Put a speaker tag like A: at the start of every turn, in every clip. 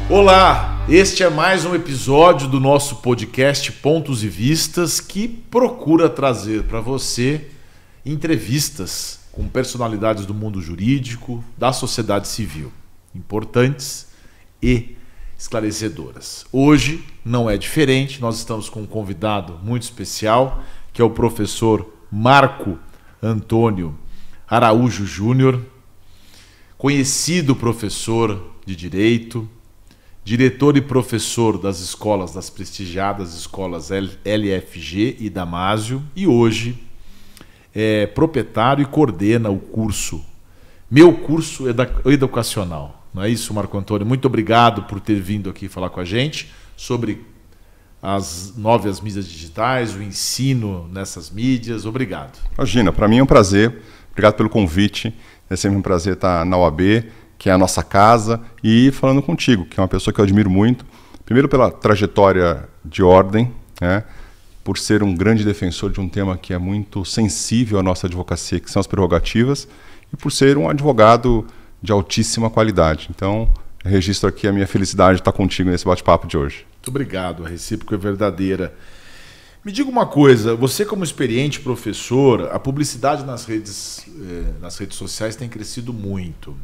A: Olá, este é mais um episódio do nosso podcast Pontos e Vistas, que procura trazer para você entrevistas com personalidades do mundo jurídico, da sociedade civil, importantes e esclarecedoras. Hoje não é diferente, nós estamos com um convidado muito especial, que é o professor Marco Antônio Araújo Júnior, conhecido professor de Direito, diretor e professor das prestigiadas escolas LFG e Damásio, e hoje é proprietário e coordena o curso, Meu Curso Educacional. Não é isso, Marco Antônio? Muito obrigado por ter vindo aqui falar com a gente sobre as novas mídias digitais, o ensino nessas mídias. Obrigado.
B: Imagina, para mim é um prazer. Obrigado pelo convite. É sempre um prazer estar na UAB, que é a nossa casa, e falando contigo, que é uma pessoa que eu admiro muito. Primeiro pela trajetória de ordem, né? Por ser um grande defensor de um tema que é muito sensível à nossa advocacia, que são as prerrogativas, e por ser um advogado de altíssima qualidade. Então, registro aqui a minha felicidade de estar contigo nesse bate-papo de hoje.
A: Muito obrigado, a recíproca é verdadeira. Me diga uma coisa, você como experiente professor, a publicidade nas redes sociais tem crescido muito.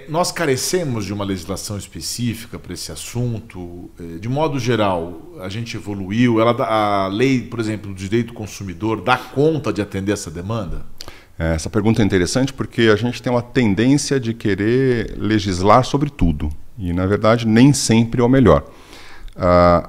A: Nós carecemos de uma legislação específica para esse assunto. De modo geral, a gente evoluiu. A lei, por exemplo, do direito do consumidor, dá conta de atender essa demanda?
B: Essa pergunta é interessante porque a gente tem uma tendência de querer legislar sobre tudo. E, na verdade, nem sempre é o melhor.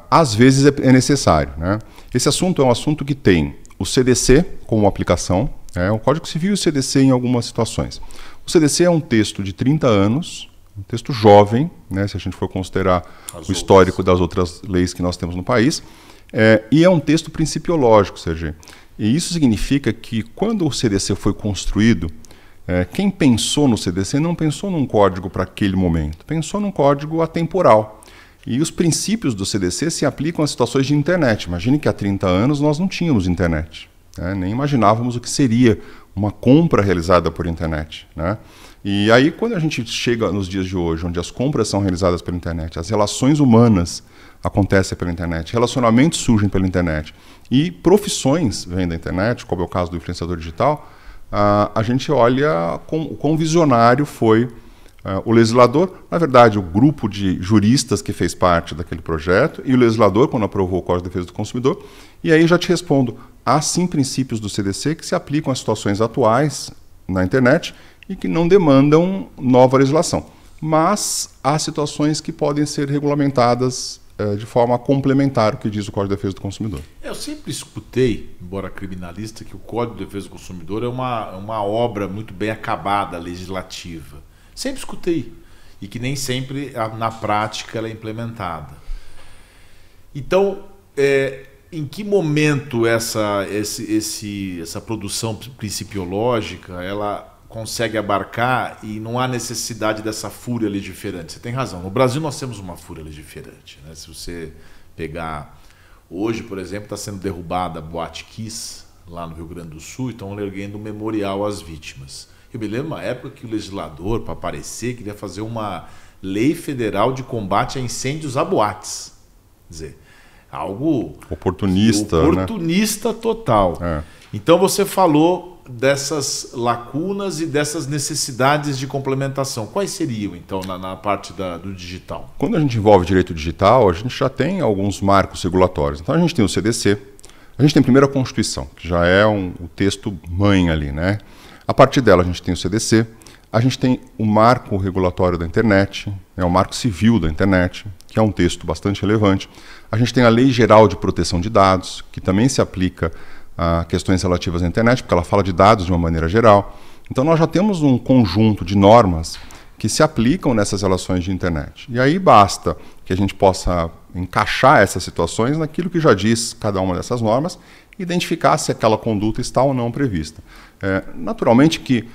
B: Às vezes é necessário, né? Esse assunto é um assunto que tem o CDC como aplicação, o Código Civil e o CDC em algumas situações. O CDC é um texto de 30 anos, um texto jovem, né, se a gente for considerar o histórico das outras leis que nós temos no país, e é um texto principiológico, Sergi. E isso significa que quando o CDC foi construído, quem pensou no CDC não pensou num código para aquele momento, pensou num código atemporal. E os princípios do CDC se aplicam a situações de internet. Imagine que há 30 anos nós não tínhamos internet, né? Nem imaginávamos o que seria uma compra realizada por internet, né? E aí, quando a gente chega nos dias de hoje, onde as compras são realizadas pela internet, as relações humanas acontecem pela internet, relacionamentos surgem pela internet e profissões vêm da internet, como é o caso do influenciador digital, a gente olha quão visionário foi o legislador, na verdade, o grupo de juristas que fez parte daquele projeto e o legislador, quando aprovou o Código de Defesa do Consumidor. E aí já te respondo, há sim princípios do CDC que se aplicam às situações atuais na internet e que não demandam nova legislação. Mas há situações que podem ser regulamentadas de forma complementar ao que diz o Código de Defesa do Consumidor.
A: Eu sempre escutei, embora criminalista, que o Código de Defesa do Consumidor é uma obra muito bem acabada, legislativa. Sempre escutei. E que nem sempre, na prática, ela é implementada. Então, em que momento essa produção principiológica ela consegue abarcar e não há necessidade dessa fúria legiferante? Você tem razão. No Brasil nós temos uma fúria legiferante, né? Se você pegar... Hoje, por exemplo, está sendo derrubada a Boate Kiss, lá no Rio Grande do Sul, e estão erguendo um memorial às vítimas. Eu me lembro de uma época que o legislador, para aparecer, queria fazer uma lei federal de combate a incêndios a boates. Quer dizer, algo... Oportunista, né? Total. Então você falou dessas lacunas e dessas necessidades de complementação. Quais seriam, então, na parte do digital?
B: Quando a gente envolve direito digital, a gente já tem alguns marcos regulatórios. Então a gente tem o CDC, a gente tem primeiro a Constituição, que já é o texto mãe ali, né? A partir dela a gente tem o CDC, a gente tem o marco regulatório da internet, o marco civil da internet, que é um texto bastante relevante. A gente tem a Lei Geral de Proteção de Dados, que também se aplica a questões relativas à internet, porque ela fala de dados de uma maneira geral. Então nós já temos um conjunto de normas que se aplicam nessas relações de internet. E aí basta que a gente possa encaixar essas situações naquilo que já diz cada uma dessas normas, identificar se aquela conduta está ou não prevista. Naturalmente que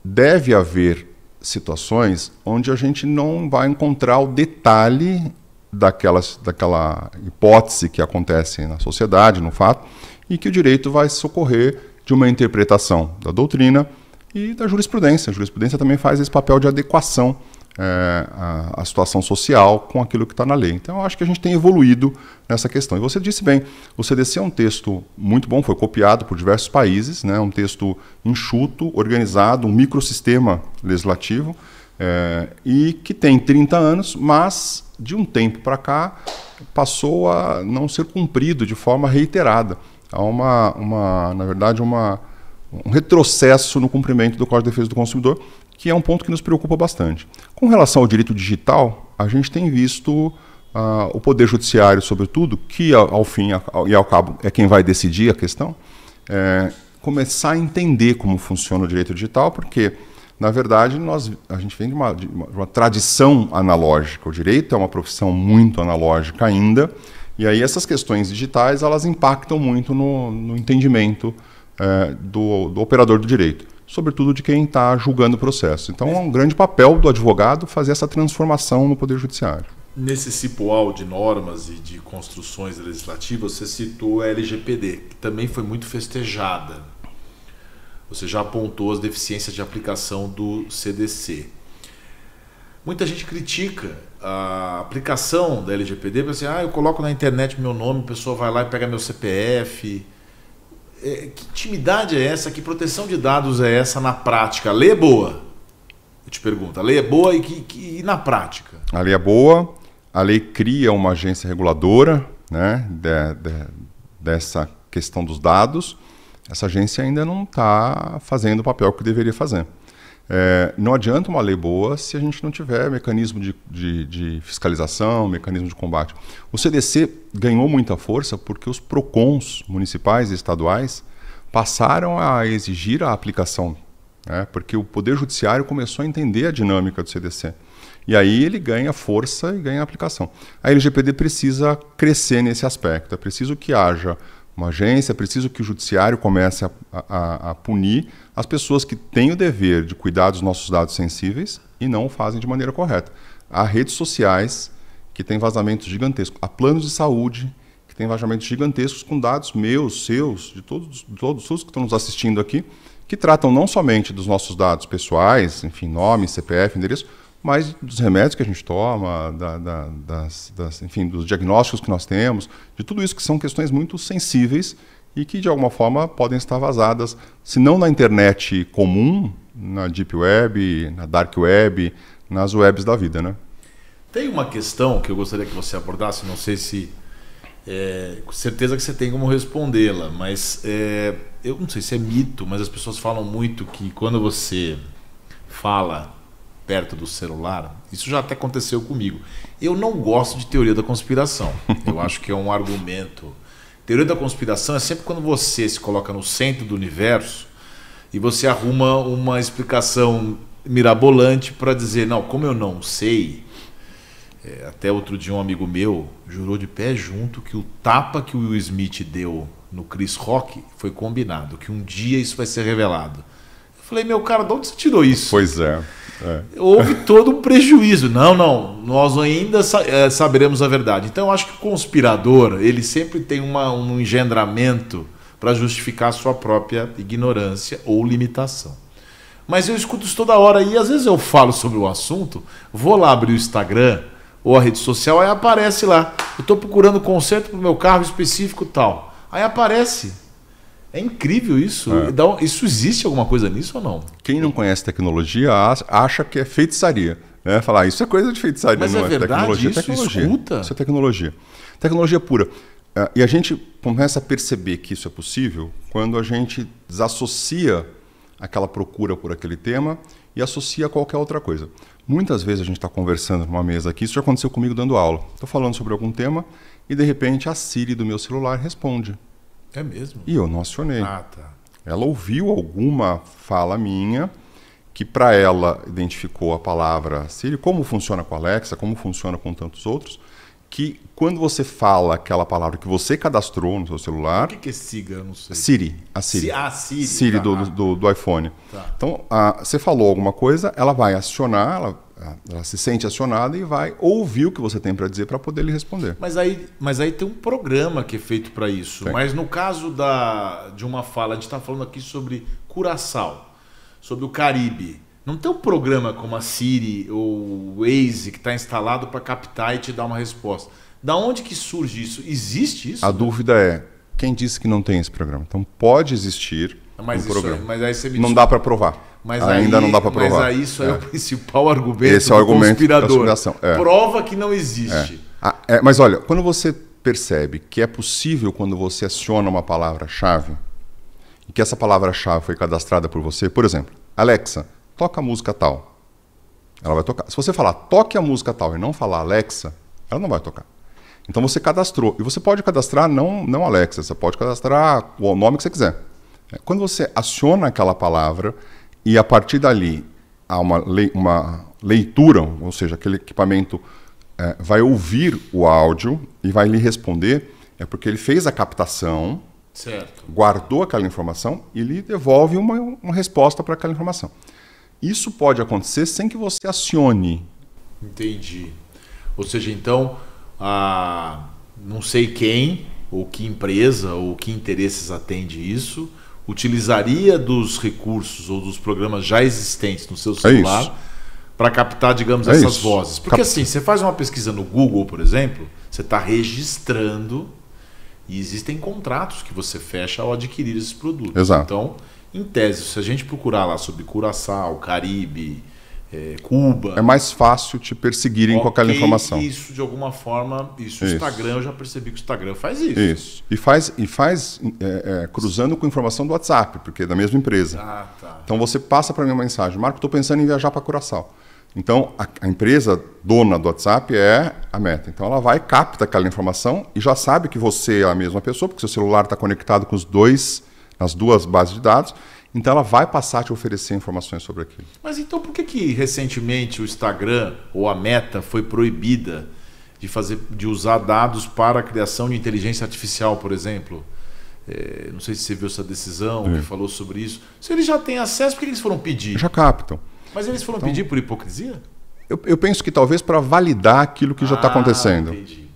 B: deve haver situações onde a gente não vai encontrar o detalhe daquela hipótese que acontece na sociedade, no fato, e que o direito vai socorrer de uma interpretação da doutrina e da jurisprudência. A jurisprudência também faz esse papel de adequação a situação social com aquilo que está na lei. Então, eu acho que a gente tem evoluído nessa questão. E você disse bem, o CDC é um texto muito bom, foi copiado por diversos países, né, um texto enxuto, organizado, um microsistema legislativo, e que tem 30 anos, mas de um tempo para cá passou a não ser cumprido de forma reiterada. Há na verdade, um retrocesso no cumprimento do Código de Defesa do Consumidor, que é um ponto que nos preocupa bastante. Com relação ao direito digital, a gente tem visto o Poder Judiciário, sobretudo, que ao fim e ao cabo é quem vai decidir a questão, começar a entender como funciona o direito digital, porque, na verdade, a gente vem de uma tradição analógica. O direito é uma profissão muito analógica ainda, e aí essas questões digitais elas impactam muito no entendimento do operador do direito, sobretudo de quem está julgando o processo. Então é um grande papel do advogado fazer essa transformação no Poder Judiciário.
A: Nesse cipoal de normas e de construções legislativas, você citou a LGPD, que também foi muito festejada. Você já apontou as deficiências de aplicação do CDC. Muita gente critica a aplicação da LGPD, para assim, eu coloco na internet meu nome, a pessoa vai lá e pega meu CPF. Que intimidade é essa? Que proteção de dados é essa na prática? A lei é boa? Eu te pergunto, a lei é boa e na prática?
B: A lei é boa, a lei cria uma agência reguladora, né, dessa questão dos dados. Essa agência ainda não está fazendo o papel que deveria fazer. Não adianta uma lei boa se a gente não tiver mecanismo de fiscalização, mecanismo de combate. O CDC ganhou muita força porque os PROCONs municipais e estaduais passaram a exigir a aplicação, né, porque o Poder Judiciário começou a entender a dinâmica do CDC. E aí ele ganha força e ganha aplicação. A LGPD precisa crescer nesse aspecto, é preciso que haja uma agência, é preciso que o judiciário comece a punir as pessoas que têm o dever de cuidar dos nossos dados sensíveis e não o fazem de maneira correta. Há redes sociais que têm vazamentos gigantescos, há planos de saúde que têm vazamentos gigantescos com dados meus, seus, de todos os que estão nos assistindo aqui, que tratam não somente dos nossos dados pessoais, enfim, nome, CPF, endereço, mas dos remédios que a gente toma, enfim, dos diagnósticos que nós temos, de tudo isso que são questões muito sensíveis e que, de alguma forma, podem estar vazadas, se não na internet comum, na Deep Web, na Dark Web, nas webs da vida, né?
A: Tem uma questão que eu gostaria que você abordasse, não sei se... com certeza que você tem como respondê-la, mas eu não sei se é mito, mas as pessoas falam muito que quando você fala perto do celular, isso já até aconteceu comigo. Eu não gosto de teoria da conspiração. Eu acho que é um argumento. Teoria da conspiração é sempre quando você se coloca no centro do universo e você arruma uma explicação mirabolante para dizer, não, como eu não sei. Até outro dia um amigo meu jurou de pé junto que o tapa que o Will Smith deu no Chris Rock foi combinado, que um dia isso vai ser revelado. Eu falei, meu cara, de onde você tirou isso?
B: Pois é.
A: Houve todo um prejuízo. Não, nós ainda saberemos a verdade. Então eu acho que o conspirador, ele sempre tem um engendramento para justificar a sua própria ignorância ou limitação. Mas eu escuto isso toda hora e às vezes eu falo sobre o assunto, vou lá abrir o Instagram ou a rede social, aí aparece lá, eu estou procurando conserto para o meu carro específico tal. Aí aparece. É incrível isso. Isso existe alguma coisa nisso ou não?
B: Quem não conhece tecnologia acha que é feitiçaria. Né? Falar, isso é coisa de feitiçaria,
A: mas
B: não
A: é verdade,
B: tecnologia.
A: Isso
B: tecnologia.
A: Escuta?
B: Isso é tecnologia. Tecnologia pura. E a gente começa a perceber que isso é possível quando a gente desassocia aquela procura por aquele tema e associa a qualquer outra coisa. Muitas vezes a gente está conversando numa mesa aqui, isso já aconteceu comigo dando aula. Estou falando sobre algum tema e, de repente, a Siri do meu celular responde.
A: É mesmo?
B: E eu não acionei.
A: Tá.
B: Ela ouviu alguma fala minha que para ela identificou a palavra Siri, como funciona com a Alexa, como funciona com tantos outros, que quando você fala aquela palavra que você cadastrou no seu celular...
A: O que é Siga? Eu não sei.
B: Siri. A Siri.
A: Siri.
B: Siri do iPhone.
A: Tá.
B: Então, você falou alguma coisa, ela vai acionar, ela se sente acionada e vai ouvir o que você tem para dizer para poder lhe responder.
A: Mas aí tem um programa que é feito para isso. Tem. Mas no caso de uma fala, a gente está falando aqui sobre Curaçao, sobre o Caribe. Não tem um programa como a Siri ou o Waze que está instalado para captar e te dar uma resposta. Da onde que surge isso? Existe isso?
B: A dúvida é, quem disse que não tem esse programa? Então pode existir um programa.
A: Mas aí você me
B: não dá para provar. Ainda não dá para provar.
A: Mas aí isso é o principal argumento
B: Esse é o argumento
A: conspirador.
B: Da
A: Prova que não existe.
B: Mas olha, quando você percebe que é possível quando você aciona uma palavra-chave, e que essa palavra-chave foi cadastrada por você, por exemplo, Alexa, toca a música tal. Ela vai tocar. Se você falar toque a música tal e não falar Alexa, ela não vai tocar. Então você cadastrou. E você pode cadastrar não Alexa, você pode cadastrar o nome que você quiser. Quando você aciona aquela palavra e a partir dali há uma leitura, ou seja, aquele equipamento vai ouvir o áudio e vai lhe responder, é porque ele fez a captação,
A: certo,
B: guardou aquela informação e lhe devolve uma resposta para aquela informação. Isso pode acontecer sem que você acione.
A: Entendi. Ou seja, então, não sei quem, ou que empresa, ou que interesses atende isso, utilizaria dos recursos ou dos programas já existentes no seu celular para captar, digamos, essas vozes. Porque assim, você faz uma pesquisa no Google, por exemplo, você está registrando e existem contratos que você fecha ao adquirir esses produtos.
B: Exato.
A: Então, em tese, se a gente procurar lá sobre Curaçao, Caribe, Cuba...
B: É mais fácil te perseguirem com aquela informação.
A: Isso, de alguma forma, o Instagram, eu já percebi que o Instagram faz isso.
B: Isso. E faz cruzando com informação do WhatsApp, porque é da mesma empresa.
A: Tá.
B: Então você passa para mim uma mensagem, Marco, estou pensando em viajar para Curaçao. Então a empresa dona do WhatsApp é a Meta. Então ela vai, capta aquela informação e já sabe que você é a mesma pessoa, porque seu celular está conectado com as duas bases de dados. Então ela vai passar a te oferecer informações sobre aquilo.
A: Mas então por que recentemente o Instagram ou a Meta foi proibida de usar dados para a criação de inteligência artificial, por exemplo? Não sei se você viu essa decisão, que falou sobre isso. Se eles já têm acesso, por que eles foram pedir?
B: Já captam.
A: Mas eles foram pedir por hipocrisia?
B: Eu penso que talvez para validar aquilo que já está acontecendo.
A: Entendi.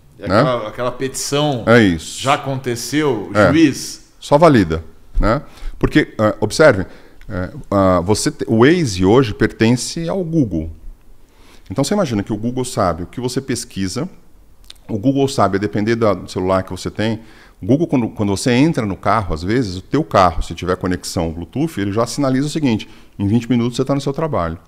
A: Aquela petição já aconteceu, juiz?
B: Só valida. Né? Porque, observe, o Waze hoje pertence ao Google. Então você imagina que o Google sabe o que você pesquisa, o Google sabe, a depender do celular que você tem, o Google, quando você entra no carro, às vezes, o teu carro, se tiver conexão Bluetooth, ele já sinaliza o seguinte, em 20 minutos você está no seu trabalho.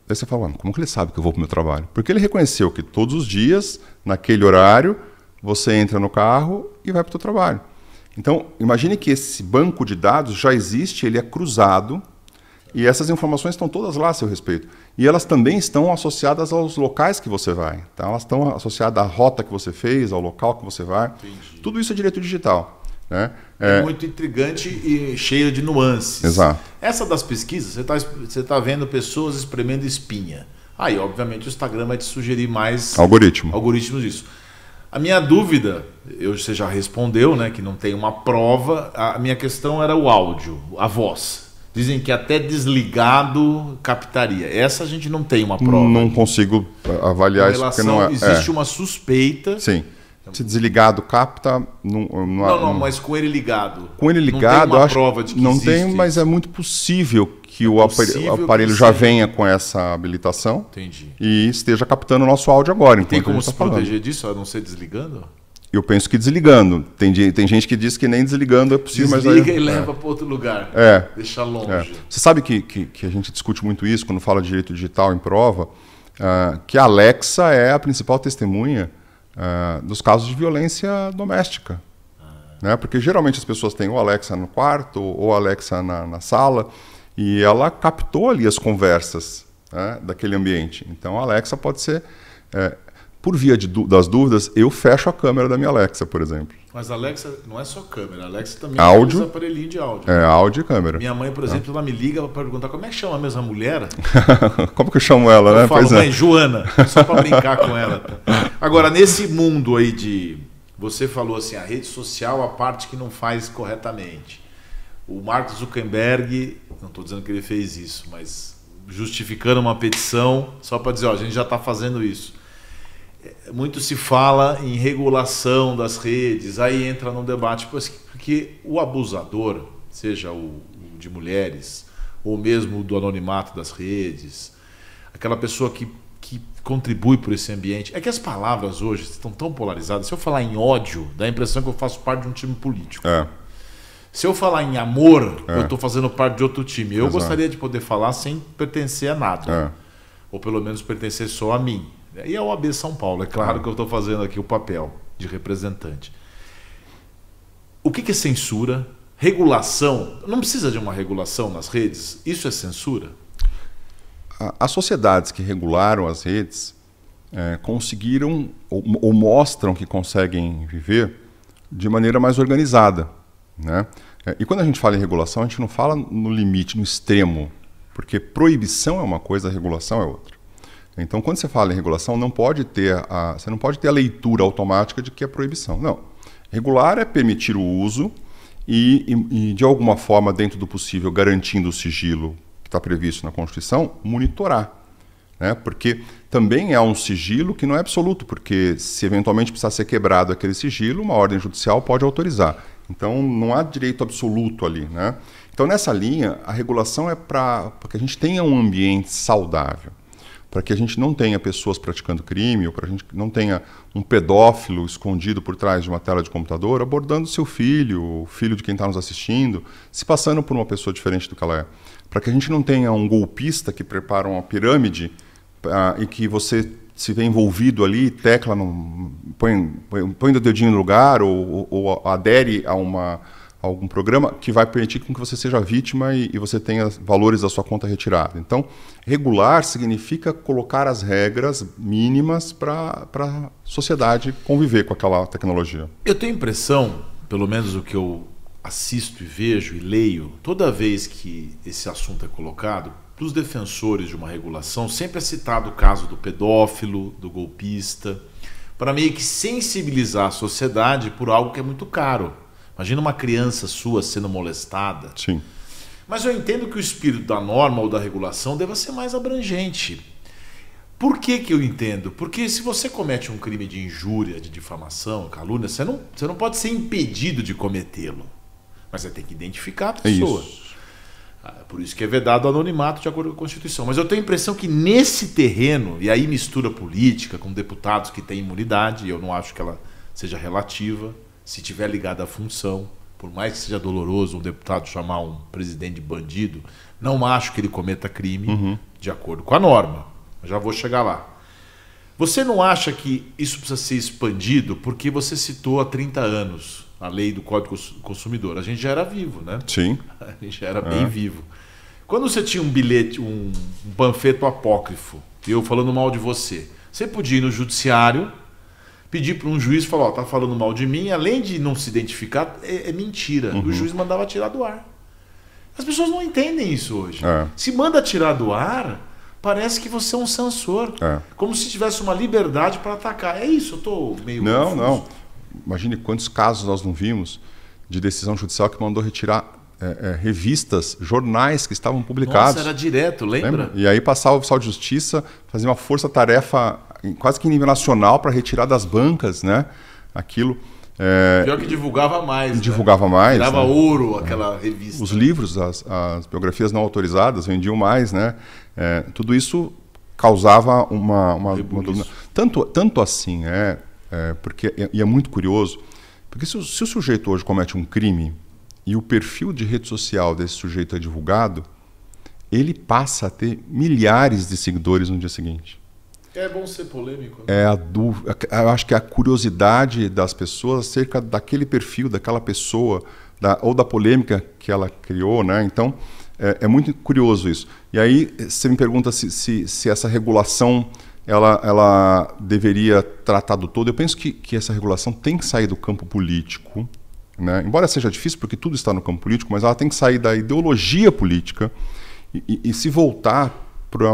B: Aí você fala, como que ele sabe que eu vou para o meu trabalho? Porque ele reconheceu que todos os dias, naquele horário, você entra no carro e vai para o seu trabalho. Então, imagine que esse banco de dados já existe, ele é cruzado, e essas informações estão todas lá a seu respeito. E elas também estão associadas aos locais que você vai. Então, elas estão associadas à rota que você fez, ao local que você vai.
A: Entendi.
B: Tudo isso é direito digital. Né?
A: É muito intrigante e cheio de nuances.
B: Exato.
A: Essa das pesquisas, você está vendo pessoas espremendo espinha. Aí, obviamente, o Instagram vai te sugerir mais algoritmos disso. A minha dúvida, você já respondeu, né, que não tem uma prova. A minha questão era o áudio, a voz. Dizem que até desligado captaria. Essa a gente não tem uma prova.
B: Não consigo avaliar isso porque não é.
A: Existe uma suspeita.
B: Sim. Se desligado capta,
A: não, mas com ele ligado.
B: Com ele ligado,
A: não tem uma prova de que
B: não
A: existe.
B: Tem, mas é muito possível que o aparelho já venha com essa habilitação.
A: Entendi.
B: E esteja captando o nosso áudio agora.
A: Tem como se proteger disso, a não ser desligando?
B: Eu penso que desligando. Tem gente que diz que nem desligando é possível.
A: Desliga e leva para outro lugar. Deixa longe.
B: Você sabe que a gente discute muito isso quando fala de direito digital em prova, que a Alexa é a principal testemunha dos casos de violência doméstica. Né? Porque geralmente as pessoas têm o Alexa no quarto ou a Alexa na sala e ela captou ali as conversas, né, daquele ambiente. Então a Alexa pode ser... por via das dúvidas, eu fecho a câmera da minha Alexa, por exemplo.
A: Mas a Alexa não é só câmera, a Alexa também
B: usa
A: aparelhinho de áudio.
B: Áudio e câmera.
A: Minha mãe, por exemplo, ela me liga para perguntar como é que chama a mesma mulher.
B: Como que eu chamo ela, né?
A: Eu falo, mãe, Joana, só para brincar com ela. Tá? Agora, nesse mundo aí de... Você falou assim, a rede social, a parte que não faz corretamente. O Mark Zuckerberg, não estou dizendo que ele fez isso, mas justificando uma petição, só para dizer, a gente já está fazendo isso. Muito se fala em regulação das redes, aí entra num debate, porque o abusador, seja o de mulheres ou mesmo do anonimato das redes, aquela pessoa que contribui por esse ambiente. É que as palavras hoje estão tão polarizadas. Se eu falar em ódio, dá a impressão que eu faço parte de um time político. Se eu falar em amor, eu estou fazendo parte de outro time. Eu gostaria de poder falar sem pertencer a nada. Ou pelo menos pertencer só a mim. E a OAB São Paulo, é claro que eu estou fazendo aqui o papel de representante. O que é censura? Regulação? Não precisa de uma regulação nas redes? Isso é censura?
B: As sociedades que regularam as redes conseguiram ou mostram que conseguem viver de maneira mais organizada, né? E quando a gente fala em regulação, a gente não fala no limite, no extremo, porque proibição é uma coisa, regulação é outra. Então, quando você fala em regulação, você não pode ter a leitura automática de que é proibição. Não. Regular é permitir o uso e de alguma forma, dentro do possível, garantindo o sigilo que está previsto na Constituição, monitorar. Né? Porque também há um sigilo que não é absoluto, porque se eventualmente precisar ser quebrado aquele sigilo, uma ordem judicial pode autorizar. Então, não há direito absoluto ali. Né? Então, nessa linha, a regulação é para que a gente tenha um ambiente saudável, para que a gente não tenha pessoas praticando crime, ou para a gente não tenha um pedófilo escondido por trás de uma tela de computador, abordando seu filho, o filho de quem está nos assistindo, se passando por uma pessoa diferente do que ela é. Para que a gente não tenha um golpista que prepara uma pirâmide e que você se vê envolvido ali, tecla, põe o dedinho no lugar ou adere a algum programa que vai permitir que você seja vítima e você tenha valores da sua conta retirada. Então, regular significa colocar as regras mínimas para a sociedade conviver com aquela tecnologia.
A: Eu tenho a impressão, pelo menos o que eu assisto e vejo e leio, toda vez que esse assunto é colocado, para os defensores de uma regulação, sempre é citado o caso do pedófilo, do golpista, para meio que sensibilizar a sociedade por algo que é muito caro. Imagina uma criança sua sendo molestada.
B: Sim.
A: Mas eu entendo que o espírito da norma ou da regulação deva ser mais abrangente. Por que eu entendo? Porque se você comete um crime de injúria, de difamação, calúnia, você não pode ser impedido de cometê-lo. Mas você tem que identificar a pessoa. Por isso que é vedado o anonimato de acordo com a Constituição. Mas eu tenho a impressão que nesse terreno, e aí mistura política com deputados que têm imunidade, e eu não acho que ela seja relativa, se tiver ligada à função, por mais que seja doloroso um deputado chamar um presidente de bandido, não acho que ele cometa crime de acordo com a norma. Eu já vou chegar lá. Você não acha que isso precisa ser expandido? Porque você citou há 30 anos a lei do Código Consumidor. A gente já era vivo, né?
B: Sim.
A: A gente já era bem vivo. Quando você tinha um bilhete, um panfleto apócrifo, e eu falando mal de você, você podia ir no judiciário, pedir para um juiz e falar, tá falando mal de mim, além de não se identificar, é mentira. O juiz mandava tirar do ar. As pessoas não entendem isso hoje. Se manda tirar do ar, parece que você é um censor. Como se tivesse uma liberdade para atacar. É isso, eu estou meio confuso.
B: Não. Imagine quantos casos nós não vimos de decisão judicial que mandou retirar revistas, jornais que estavam publicados.
A: Nossa, era direto, lembra?
B: E aí passava o oficial de justiça, fazia uma força-tarefa quase que em nível nacional para retirar das bancas, né? Aquilo.
A: Pior que divulgava mais.
B: Divulgava mais.
A: Tirava ouro aquela revista.
B: Os livros, as biografias não autorizadas vendiam mais, né? Tudo isso causava uma tanto assim, porque e é muito curioso, porque se o sujeito hoje comete um crime e o perfil de rede social desse sujeito é divulgado, ele passa a ter milhares de seguidores no dia seguinte.
A: É bom ser polêmico. Né?
B: Eu acho que a curiosidade das pessoas acerca daquele perfil, daquela pessoa, ou da polêmica que ela criou, né? Então, é muito curioso isso. E aí você me pergunta se essa regulação ela deveria tratar do todo. Eu penso que essa regulação tem que sair do campo político, né? Embora seja difícil, porque tudo está no campo político, mas ela tem que sair da ideologia política e se voltar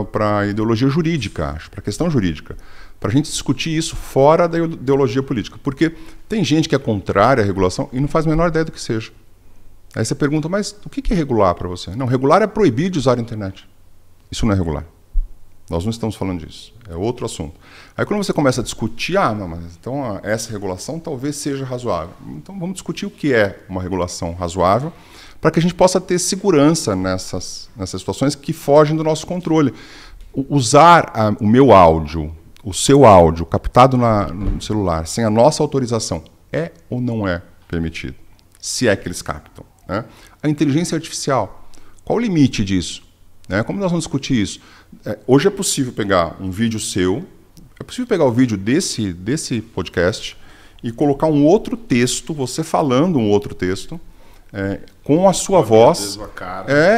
B: para a ideologia jurídica, acho, para a questão jurídica, para a gente discutir isso fora da ideologia política. Porque tem gente que é contrária à regulação e não faz a menor ideia do que seja. Aí você pergunta, mas o que é regular para você? Não, regular é proibir de usar a internet. Isso não é regular. Nós não estamos falando disso. É outro assunto. Aí quando você começa a discutir, mas então essa regulação talvez seja razoável. Então vamos discutir o que é uma regulação razoável, para que a gente possa ter segurança nessas situações que fogem do nosso controle. Usar o meu áudio, o seu áudio, captado no celular, sem a nossa autorização, é ou não é permitido? Se é que eles captam, né? A inteligência artificial, qual o limite disso? Né? Como nós vamos discutir isso? Hoje é possível pegar um vídeo seu, é possível pegar o vídeo desse podcast e colocar um outro texto, você falando um outro texto, com a sua voz,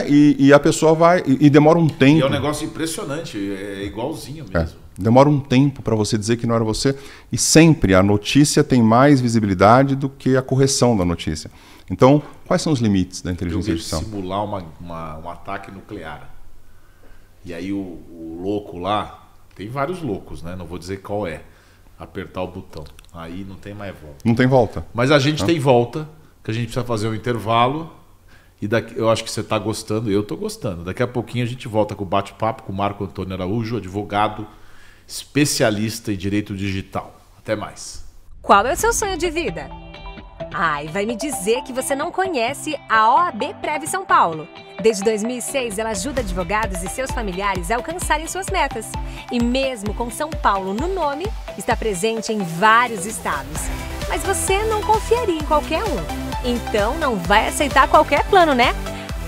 B: e a pessoa vai, e demora um tempo.
A: E é um negócio impressionante, é igualzinho mesmo.
B: Demora um tempo para você dizer que não era você, e sempre a notícia tem mais visibilidade do que a correção da notícia. Então, quais são os limites da inteligência artificial?
A: Simular um ataque nuclear. E aí o louco lá, tem vários loucos, né? Não vou dizer qual é. Apertar o botão. Aí não tem mais volta.
B: Não tem volta.
A: Mas a gente tem volta, que a gente precisa fazer um intervalo. E eu acho que você está gostando, eu estou gostando. Daqui a pouquinho a gente volta com o bate-papo com o Marco Antônio Araújo, advogado, especialista em direito digital. Até mais.
C: Qual é o seu sonho de vida? Ai, vai me dizer que você não conhece a OAB Prev São Paulo. Desde 2006, ela ajuda advogados e seus familiares a alcançarem suas metas. E mesmo com São Paulo no nome, está presente em vários estados. Mas você não confiaria em qualquer um. Então não vai aceitar qualquer plano, né?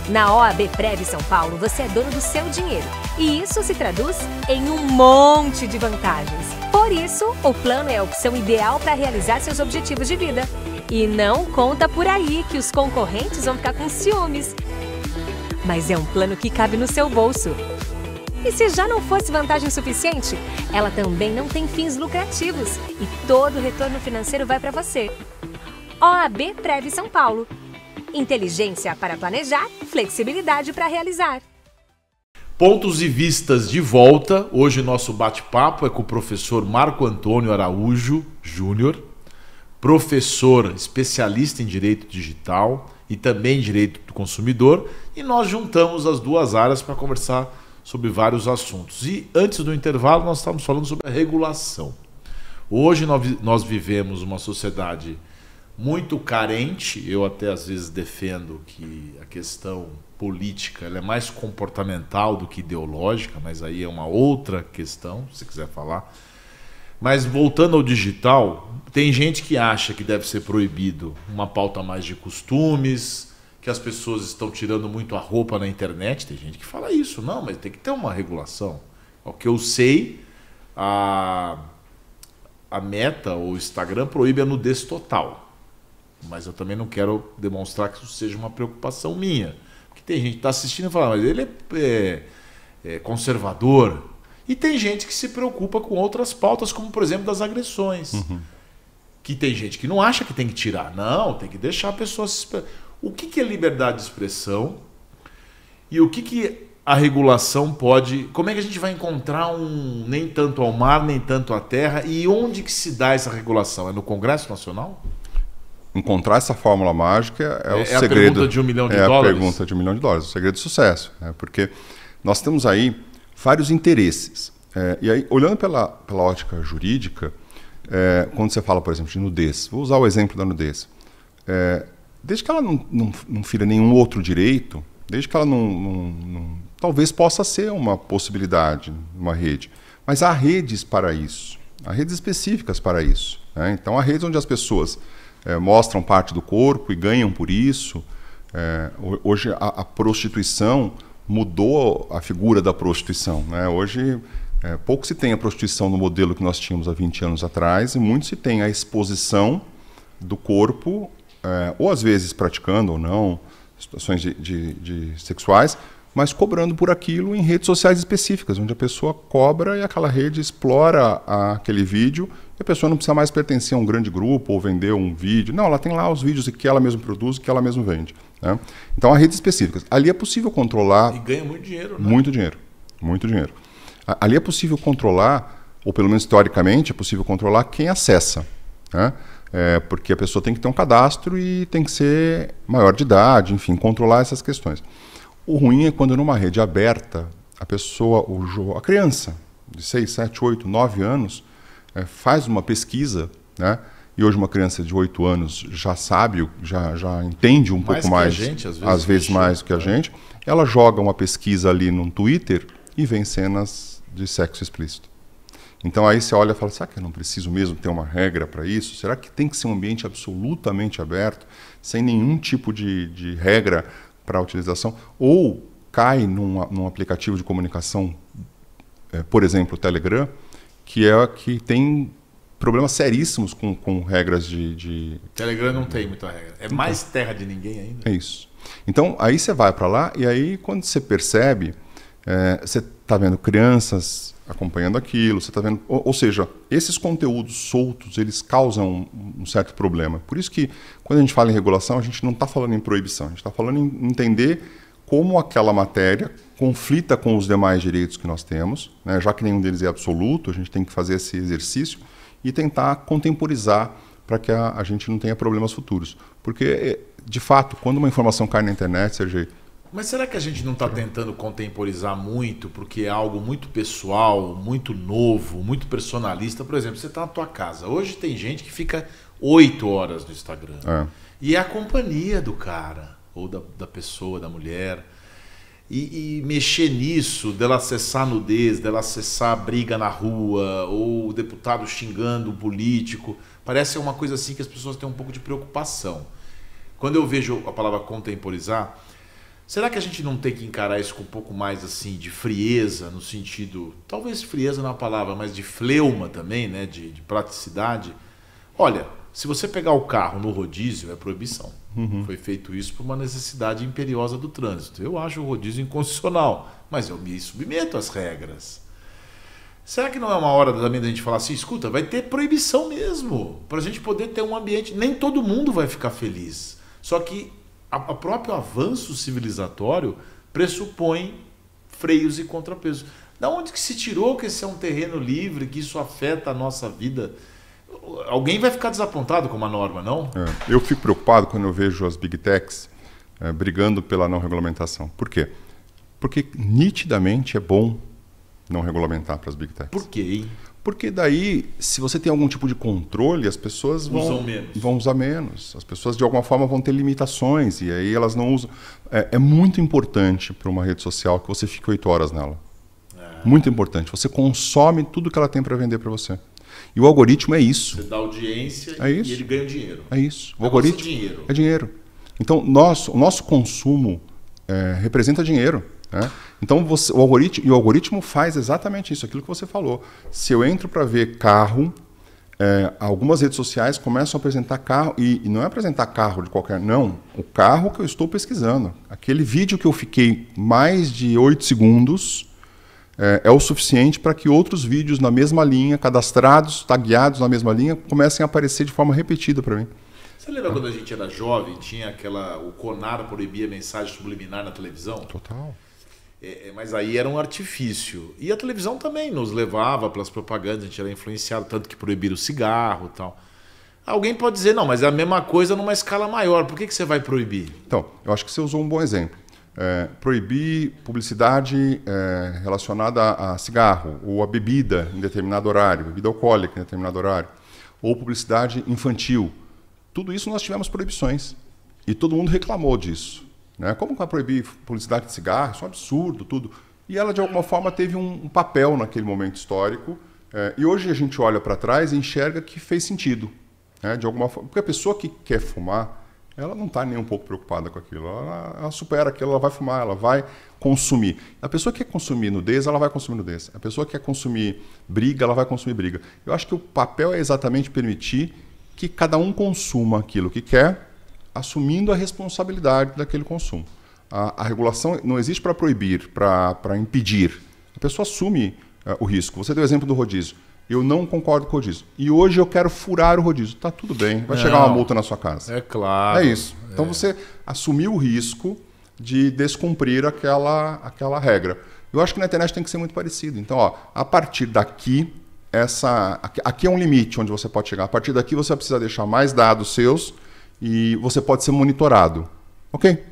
C: Na OAB Prev São Paulo, você é dono do seu dinheiro. E isso se traduz em um monte de vantagens. Por isso, o plano é a opção ideal para realizar seus objetivos de vida. E não conta por aí que os concorrentes vão ficar com ciúmes. Mas é um plano que cabe no seu bolso. E se já não fosse vantagem suficiente, ela também não tem fins lucrativos e todo o retorno financeiro vai para você. OAB Prev São Paulo. Inteligência para planejar, flexibilidade para realizar.
A: Pontos e vistas de volta. Hoje nosso bate-papo é com o professor Marco Antônio Araújo Júnior, professor especialista em direito digital e também direito do consumidor, e nós juntamos as duas áreas para conversar sobre vários assuntos. E antes do intervalo nós estávamos falando sobre a regulação. Hoje nós vivemos uma sociedade muito carente. Eu até às vezes defendo que a questão política ela é mais comportamental do que ideológica, mas aí é uma outra questão, se quiser falar. Mas voltando ao digital, tem gente que acha que deve ser proibido uma pauta mais de costumes, que as pessoas estão tirando muito a roupa na internet. Tem gente que fala isso. Não, mas tem que ter uma regulação. O que eu sei, a Meta ou o Instagram proíbe a nudez total. Mas eu também não quero demonstrar que isso seja uma preocupação minha. Porque tem gente que está assistindo e fala, mas ele é conservador. E tem gente que se preocupa com outras pautas, como por exemplo das agressões. Que tem gente que não acha que tem que tirar. Não, tem que deixar a pessoa se expressar. O que é liberdade de expressão? E o que a regulação pode... Como é que a gente vai encontrar um nem tanto ao mar, nem tanto à terra? E onde que se dá essa regulação? É no Congresso Nacional?
B: Encontrar essa fórmula mágica é o segredo.
A: É a pergunta de $1 milhão.
B: É a pergunta de $1 milhão, o segredo do sucesso. Porque nós temos aí vários interesses. E aí, olhando pela ótica jurídica, quando você fala, por exemplo, de nudez, vou usar o exemplo da nudez. Desde que ela não fira nenhum outro direito, desde que ela talvez possa ser uma possibilidade numa rede, mas há redes para isso, há redes específicas para isso. Então, há redes onde as pessoas mostram parte do corpo e ganham por isso. Hoje, a prostituição mudou a figura da prostituição. Hoje, pouco se tem a prostituição no modelo que nós tínhamos há 20 anos atrás, e muito se tem a exposição do corpo, ou às vezes praticando ou não, situações de sexuais, mas cobrando por aquilo em redes sociais específicas, onde a pessoa cobra e aquela rede explora aquele vídeo, e a pessoa não precisa mais pertencer a um grande grupo ou vender um vídeo. Não, ela tem lá os vídeos que ela mesma produz e que ela mesma vende. Então, há redes específicas. Ali é possível controlar...
A: E ganha muito dinheiro, né?
B: Muito dinheiro, muito dinheiro. Ali é possível controlar, ou pelo menos teoricamente, é possível controlar quem acessa. Porque a pessoa tem que ter um cadastro e tem que ser maior de idade, enfim, controlar essas questões. O ruim é quando numa rede aberta, a criança de 6, 7, 8, 9 anos faz uma pesquisa, e hoje uma criança de 8 anos já sabe, já entende um pouco mais,
A: gente,
B: às vezes mais do que a gente, ela joga uma pesquisa ali no Twitter e vem cenas de sexo explícito. Então aí você olha e fala, será que eu não preciso mesmo ter uma regra para isso? Será que tem que ser um ambiente absolutamente aberto, sem nenhum tipo de regra para a utilização? Ou cai num aplicativo de comunicação, por exemplo, o Telegram, que tem problemas seríssimos com regras de...
A: Telegram não tem muita regra. É mais terra de ninguém ainda.
B: É isso. Então, aí você vai para lá e aí quando você percebe, você está vendo crianças acompanhando aquilo, você está vendo... Ou seja, esses conteúdos soltos, eles causam um certo problema. Por isso que, quando a gente fala em regulação, a gente não está falando em proibição, a gente está falando em entender como aquela matéria conflita com os demais direitos que nós temos, né? Já que nenhum deles é absoluto, a gente tem que fazer esse exercício e tentar contemporizar para que a gente não tenha problemas futuros. Porque, de fato, quando uma informação cai na internet, Sergei...
A: Mas será que a gente não está tentando contemporizar muito porque é algo muito pessoal, muito novo, muito personalista? Por exemplo, você está na tua casa. Hoje tem gente que fica 8 horas no Instagram. E é a companhia do cara, ou da pessoa, da mulher. E mexer nisso, dela acessar nudez, dela acessar a briga na rua, ou o deputado xingando o político, parece uma coisa assim que as pessoas têm um pouco de preocupação. Quando eu vejo a palavra contemporizar, será que a gente não tem que encarar isso com um pouco mais assim de frieza, no sentido, talvez frieza não é a palavra, mas de fleuma também, né, de praticidade? Olha, se você pegar o carro no rodízio, é proibição. Foi feito isso por uma necessidade imperiosa do trânsito. Eu acho o rodízio inconstitucional, mas eu me submeto às regras. Será que não é uma hora também da gente falar assim, escuta, vai ter proibição mesmo, para a gente poder ter um ambiente... Nem todo mundo vai ficar feliz. Só que o próprio avanço civilizatório pressupõe freios e contrapesos. Da onde que se tirou que esse é um terreno livre, que isso afeta a nossa vida? Alguém vai ficar desapontado com uma norma, não?
B: Eu fico preocupado quando eu vejo as Big Techs brigando pela não regulamentação. Por quê? Porque nitidamente é bom não regulamentar para as Big Techs.
A: Por quê, hein?
B: Porque daí, se você tem algum tipo de controle, as pessoas vão usar menos. As pessoas, de alguma forma, vão ter limitações e aí elas não usam. É muito importante para uma rede social que você fique 8 horas nela. Muito importante. Você consome tudo que ela tem para vender para você. E o algoritmo é isso.
A: Você dá audiência
B: e
A: ele ganha dinheiro.
B: É isso. O algoritmo
A: dinheiro.
B: É dinheiro. Então, o nosso consumo representa dinheiro. Né? Então, o algoritmo faz exatamente isso, aquilo que você falou. Se eu entro para ver carro, algumas redes sociais começam a apresentar carro, e não é apresentar carro de qualquer... Não, o carro que eu estou pesquisando. Aquele vídeo que eu fiquei mais de 8 segundos... É o suficiente para que outros vídeos na mesma linha, cadastrados, tagueados na mesma linha, comecem a aparecer de forma repetida para mim.
A: Você lembra quando a gente era jovem, tinha o CONAR proibia mensagem subliminar na televisão?
B: Total.
A: Mas aí era um artifício. E a televisão também nos levava pelas propagandas, a gente era influenciado, tanto que proibiram o cigarro e tal. Alguém pode dizer, não, mas é a mesma coisa numa escala maior, por que você vai proibir?
B: Então, eu acho que você usou um bom exemplo. Proibir publicidade relacionada a cigarro ou a bebida em determinado horário, bebida alcoólica em determinado horário, ou publicidade infantil. Tudo isso nós tivemos proibições e todo mundo reclamou disso. Né? Como que vai proibir publicidade de cigarro? Isso é um absurdo, tudo. E ela, de alguma forma, teve um papel naquele momento histórico e hoje a gente olha para trás e enxerga que fez sentido. Né? De alguma forma, porque a pessoa que quer fumar, ela não está nem um pouco preocupada com aquilo. Ela supera aquilo, ela vai fumar, ela vai consumir. A pessoa que quer consumir nudez, ela vai consumir nudez. A pessoa que quer consumir briga, ela vai consumir briga. Eu acho que o papel é exatamente permitir que cada um consuma aquilo que quer, assumindo a responsabilidade daquele consumo. A regulação não existe para proibir, para impedir. A pessoa assume o risco. Você deu o exemplo do rodízio. Eu não concordo com o rodízio. E hoje eu quero furar o rodízio. Está tudo bem, vai chegar uma multa na sua casa.
A: É claro.
B: É isso. Então você assumiu o risco de descumprir aquela regra. Eu acho que na internet tem que ser muito parecido. Então, a partir daqui, aqui é um limite onde você pode chegar. A partir daqui você vai precisar deixar mais dados seus e você pode ser monitorado. Ok?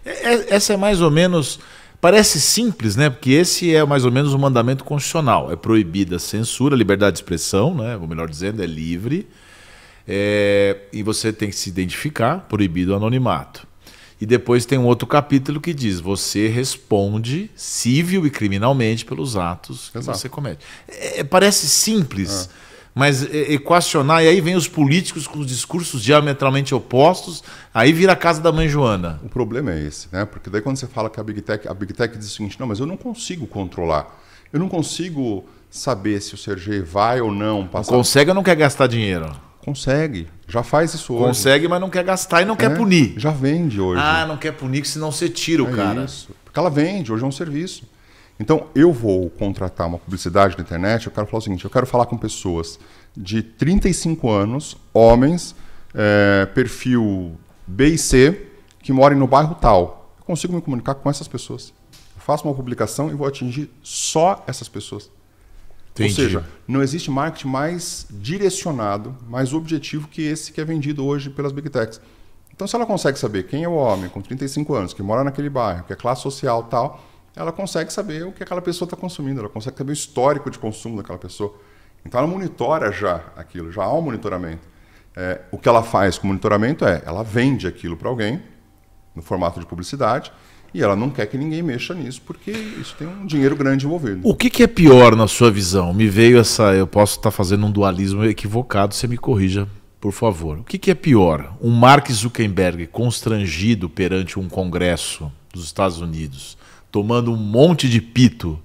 A: Essa é mais ou menos... Parece simples, né? Porque esse é mais ou menos o mandamento constitucional. É proibida a censura, a liberdade de expressão, né? Ou melhor dizendo, é livre. E você tem que se identificar, proibido o anonimato. E depois tem um outro capítulo que diz: você responde civil e criminalmente pelos atos que você comete. Parece simples, mas equacionar, e aí vem os políticos com os discursos diametralmente opostos, aí vira a casa da mãe Joana.
B: O problema é esse, né? Porque daí quando você fala que a Big Tech diz o seguinte: não, mas eu não consigo controlar, eu não consigo saber se o Sergei vai ou não passar.
A: Não consegue ou não quer gastar dinheiro?
B: Consegue, já faz isso hoje.
A: Consegue, mas não quer gastar e não quer punir.
B: Já vende hoje.
A: Não quer punir, que senão você tira o cara.
B: Isso, porque ela vende, hoje é um serviço. Então, eu vou contratar uma publicidade na internet, eu quero falar o seguinte: eu quero falar com pessoas de 35 anos, homens, perfil B e C, que morem no bairro tal. Eu consigo me comunicar com essas pessoas. Eu faço uma publicação e vou atingir só essas pessoas. Entendi. Ou seja, não existe marketing mais direcionado, mais objetivo que esse que é vendido hoje pelas Big Techs. Então, se ela consegue saber quem é o homem com 35 anos, que mora naquele bairro, que é classe social tal, ela consegue saber o que aquela pessoa está consumindo, ela consegue saber o histórico de consumo daquela pessoa. Então, ela monitora já aquilo, já há um monitoramento. O que ela faz com o monitoramento ela vende aquilo para alguém, no formato de publicidade, e ela não quer que ninguém mexa nisso, porque isso tem um dinheiro grande envolvido.
A: O que é pior na sua visão? Me veio eu posso estar fazendo um dualismo equivocado, você me corrija, por favor. O que é pior? Um Mark Zuckerberg constrangido perante um congresso dos Estados Unidos, tomando um monte de pito,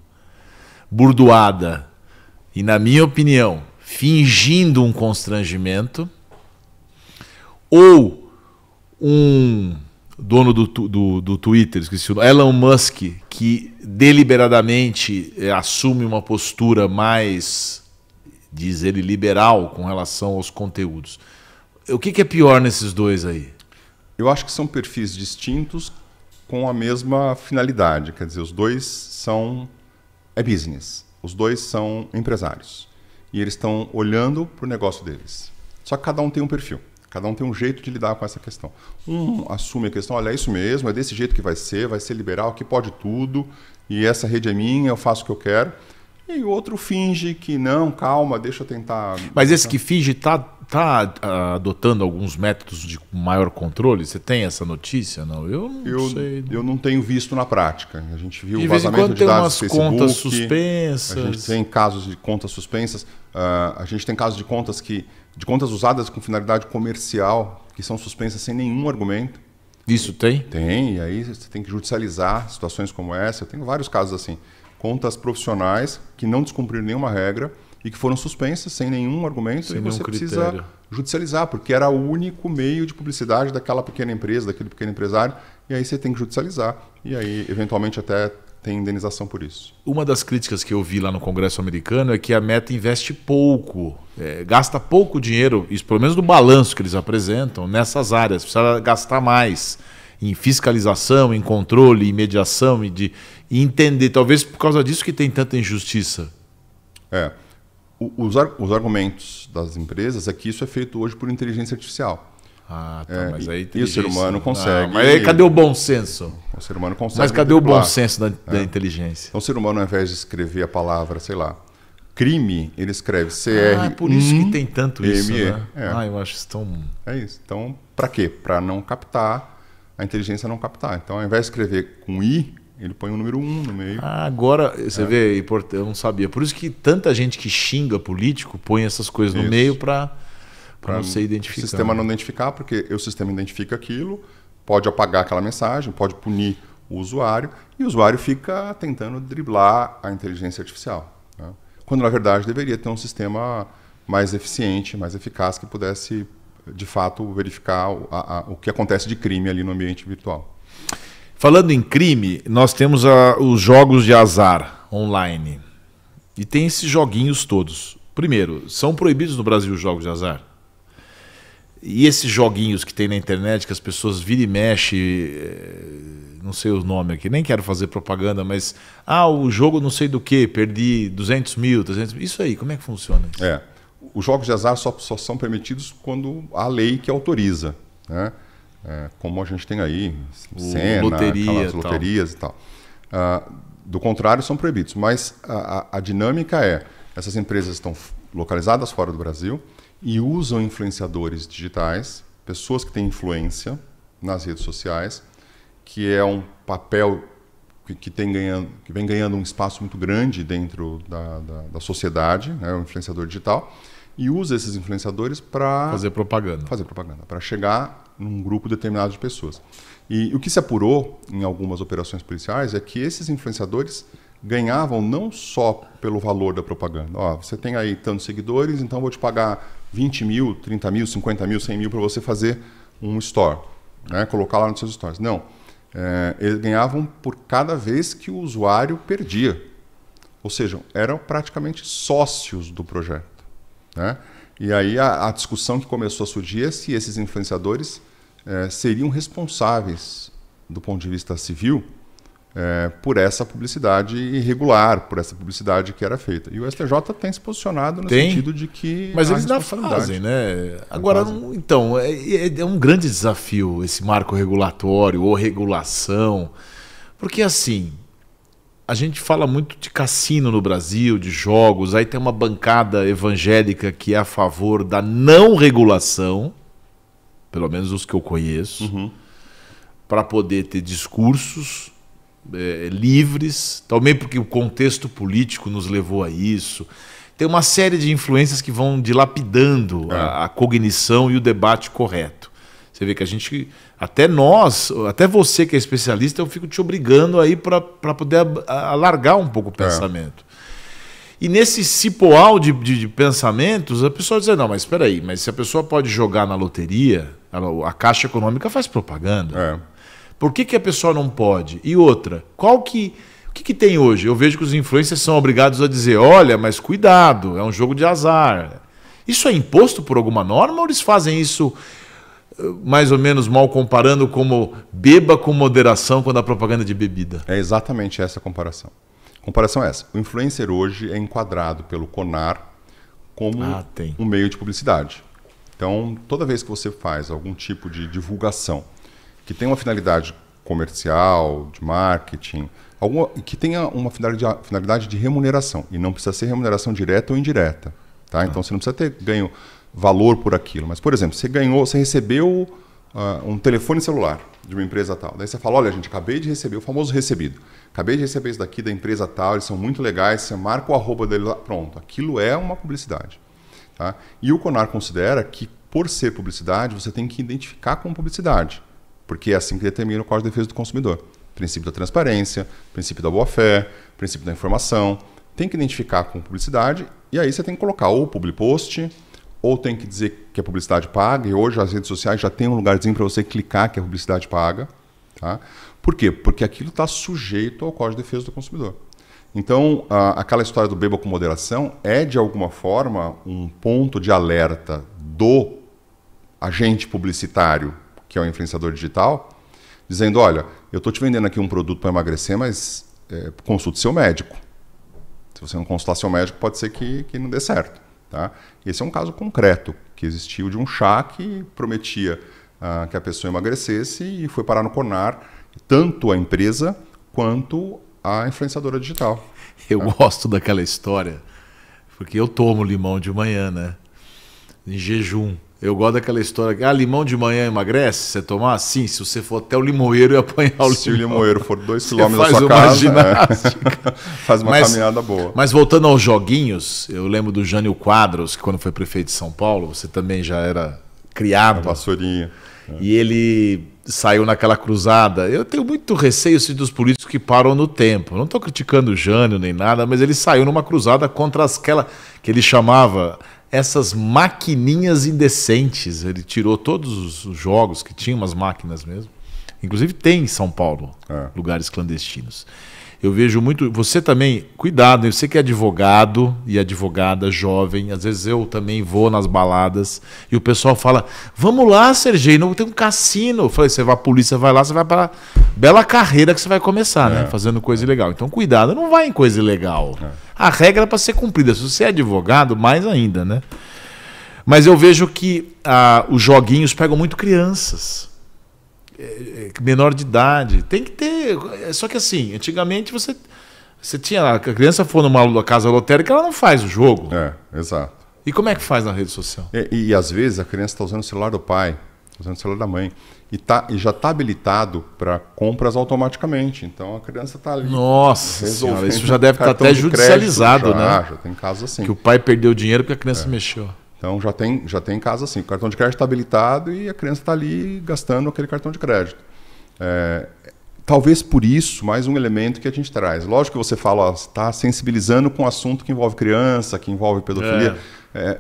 A: burdoada, e, na minha opinião, fingindo um constrangimento, ou um dono do Twitter, esqueci o nome, Elon Musk, que deliberadamente assume uma postura mais, diz ele, liberal com relação aos conteúdos. O que é pior nesses dois aí?
B: Eu acho que são perfis distintos com a mesma finalidade. Quer dizer, os dois são business. Os dois são empresários. E eles estão olhando para o negócio deles. Só que cada um tem um perfil. Cada um tem um jeito de lidar com essa questão. Um assume a questão: olha, é isso mesmo, é desse jeito que vai ser liberal, que pode tudo, e essa rede é minha, eu faço o que eu quero. E o outro finge que não, calma, deixa eu tentar...
A: Mas esse que finge está adotando alguns métodos de maior controle? Você tem essa notícia? Não, eu não sei.
B: Eu não tenho visto na prática. A gente viu
A: de
B: o
A: vez em
B: vazamento
A: quando
B: de dados do
A: tem umas
B: Facebook.
A: Contas suspensas.
B: A gente tem casos de contas suspensas. A gente tem casos de contas usadas com finalidade comercial, que são suspensas sem nenhum argumento.
A: Isso tem?
B: Tem, e aí você tem que judicializar situações como essa. Eu tenho vários casos assim. Contas profissionais que não descumpriram nenhuma regra e que foram suspensas sem nenhum argumento, sem e você precisa judicializar, porque era o único meio de publicidade daquela pequena empresa, daquele pequeno empresário, e aí você tem que judicializar, e aí eventualmente até tem indenização por isso.
A: Uma das críticas que eu vi lá no Congresso americano é que a Meta investe pouco, gasta pouco dinheiro, isso pelo menos do balanço que eles apresentam, nessas áreas. Precisa gastar mais em fiscalização, em controle, em mediação e entender. Talvez por causa disso que tem tanta injustiça.
B: Os argumentos das empresas é que isso é feito hoje por inteligência artificial.
A: Mas aí
B: e o ser humano consegue...
A: Não, mas aí cadê o bom senso?
B: O ser humano consegue...
A: Mas cadê o bom senso da inteligência?
B: Então o ser humano, ao invés de escrever a palavra, sei lá, crime, ele escreve CR.
A: Por isso que tem tanto isso,
B: ME.
A: né? Eu acho isso tão...
B: É isso. Então, para quê? Para não captar, a inteligência não captar. Então, ao invés de escrever com I, ele põe o número 1 no meio.
A: Agora, você vê, eu não sabia. Por isso que tanta gente que xinga político põe essas coisas no meio para não ser identificado.
B: O sistema não identificar, porque o sistema identifica aquilo, pode apagar aquela mensagem, pode punir o usuário, e o usuário fica tentando driblar a inteligência artificial. Né? Quando, na verdade, deveria ter um sistema mais eficiente, mais eficaz, que pudesse, de fato, verificar o que acontece de crime ali no ambiente virtual.
A: Falando em crime, nós temos os jogos de azar online. E tem esses joguinhos todos. Primeiro, são proibidos no Brasil os jogos de azar? E esses joguinhos que tem na internet, que as pessoas viram e mexem, não sei o nome aqui, nem quero fazer propaganda, mas o jogo não sei do que, perdi 200 mil, 300 mil. Isso aí, como é que funciona isso?
B: Os jogos de azar só são permitidos quando há lei que autoriza, né? Como a gente tem aí, Senna, aquelas loterias e tal. Do contrário, são proibidos. Mas a dinâmica essas empresas estão localizadas fora do Brasil e usam influenciadores digitais, pessoas que têm influência nas redes sociais, que é um papel que vem ganhando um espaço muito grande dentro da sociedade, né, o influenciador digital, e usa esses influenciadores para
A: fazer propaganda,
B: para chegar num grupo determinado de pessoas. E o que se apurou em algumas operações policiais é que esses influenciadores ganhavam não só pelo valor da propaganda. Ó, você tem aí tantos seguidores, então vou te pagar 20 mil, 30 mil, 50 mil, 100 mil para você fazer um store, né, colocar lá nos seus stores. Não. Eles ganhavam por cada vez que o usuário perdia. Ou seja, eram praticamente sócios do projeto, né? E aí a discussão que começou a surgir é se esses influenciadores seriam responsáveis, do ponto de vista civil, por essa publicidade irregular, por essa publicidade que era feita. E o STJ tem se posicionado no sentido de que...
A: Mas eles não fazem, né? Agora, então, é um grande desafio esse marco regulatório ou regulação, porque assim, a gente fala muito de cassino no Brasil, de jogos, aí tem uma bancada evangélica que é a favor da não regulação, pelo menos os que eu conheço, para poder ter discursos livres, também porque o contexto político nos levou a isso. Tem uma série de influências que vão dilapidando a cognição e o debate correto. Você vê que a gente, até nós, até você que é especialista, eu fico te obrigando aí para poder alargar um pouco o pensamento. E nesse cipoal de pensamentos, a pessoa diz, não, mas espera aí, mas se a pessoa pode jogar na loteria, a Caixa Econômica faz propaganda. Por que a pessoa não pode? E outra, o que tem hoje? Eu vejo que os influencers são obrigados a dizer, olha, mas cuidado, é um jogo de azar. Isso é imposto por alguma norma ou eles fazem isso mais ou menos mal comparando como beba com moderação quando a propaganda é de bebida?
B: É exatamente essa a comparação. A comparação é essa. O influencer hoje é enquadrado pelo CONAR como um meio de publicidade. Então, toda vez que você faz algum tipo de divulgação que tem uma finalidade comercial, de marketing, que tenha uma finalidade de remuneração, e não precisa ser remuneração direta ou indireta. Tá? Então você não precisa ter ganho valor por aquilo. Mas, por exemplo, você recebeu um telefone celular de uma empresa tal. Daí você fala, olha, gente, acabei de receber, o famoso recebido. Acabei de receber isso daqui da empresa tal, eles são muito legais, você marca o arroba dele lá, pronto. Aquilo é uma publicidade. Tá? E o CONAR considera que, por ser publicidade, você tem que identificar como publicidade. Porque é assim que determina o Código de Defesa do Consumidor. Princípio da transparência, princípio da boa-fé, princípio da informação. Tem que identificar com publicidade e aí você tem que colocar ou public post, ou tem que dizer que é publicidade paga. E hoje as redes sociais já tem um lugarzinho para você clicar que é publicidade paga. Tá? Por quê? Porque aquilo está sujeito ao Código de Defesa do Consumidor. Então, aquela história do beba com moderação é, de alguma forma, um ponto de alerta do agente publicitário, que é o influenciador digital, dizendo, olha, eu estou te vendendo aqui um produto para emagrecer, mas consulte seu médico. Se você não consultar seu médico, pode ser que não dê certo. Tá? Esse é um caso concreto que existiu de um chá que prometia que a pessoa emagrecesse e foi parar no CONAR, tanto a empresa quanto a influenciadora digital.
A: Eu gosto daquela história, porque eu tomo limão de manhã, né? Em jejum. Eu gosto daquela história que limão de manhã emagrece? Você tomar? Sim, se você for até o limoeiro e apanhar o limão.
B: Se o limoeiro for 2 km da sua casa, ginástica. Faz uma caminhada boa.
A: Mas voltando aos joguinhos, eu lembro do Jânio Quadros, que quando foi prefeito de São Paulo, você também já era criado.
B: A vassourinha.
A: E ele saiu naquela cruzada. Eu tenho muito receio dos políticos que param no tempo. Não estou criticando o Jânio nem nada, mas ele saiu numa cruzada contra aquela que ele chamava essas maquininhas indecentes. Ele tirou todos os jogos que tinham umas máquinas mesmo. Inclusive tem em São Paulo lugares clandestinos. Eu vejo muito... Você também, cuidado, eu sei que é advogado e advogada jovem, às vezes eu também vou nas baladas e o pessoal fala, vamos lá, Sergei, não tem um cassino. Eu falei, a polícia vai lá, você vai para a bela carreira que você vai começar, né? Fazendo coisa ilegal. Então cuidado, não vai em coisa ilegal. A regra é para ser cumprida. Se você é advogado, mais ainda, né? Mas eu vejo que os joguinhos pegam muito crianças. Menor de idade, tem que ter. Só que assim, antigamente você tinha. A criança for numa casa lotérica, ela não faz o jogo.
B: Exato.
A: E como é que faz na rede social?
B: E às vezes a criança está usando o celular do pai, usando o celular da mãe, e já está habilitado para compras automaticamente. Então a criança está ali.
A: Nossa senhora, isso já deve estar até judicializado, né?
B: Já tem casos assim.
A: Que o pai perdeu dinheiro porque a criança mexeu.
B: Então já tem casos assim. O cartão de crédito está habilitado e a criança está ali gastando aquele cartão de crédito. Talvez por isso, mais um elemento que a gente traz. Lógico que você fala, está sensibilizando com um assunto que envolve criança, que envolve pedofilia,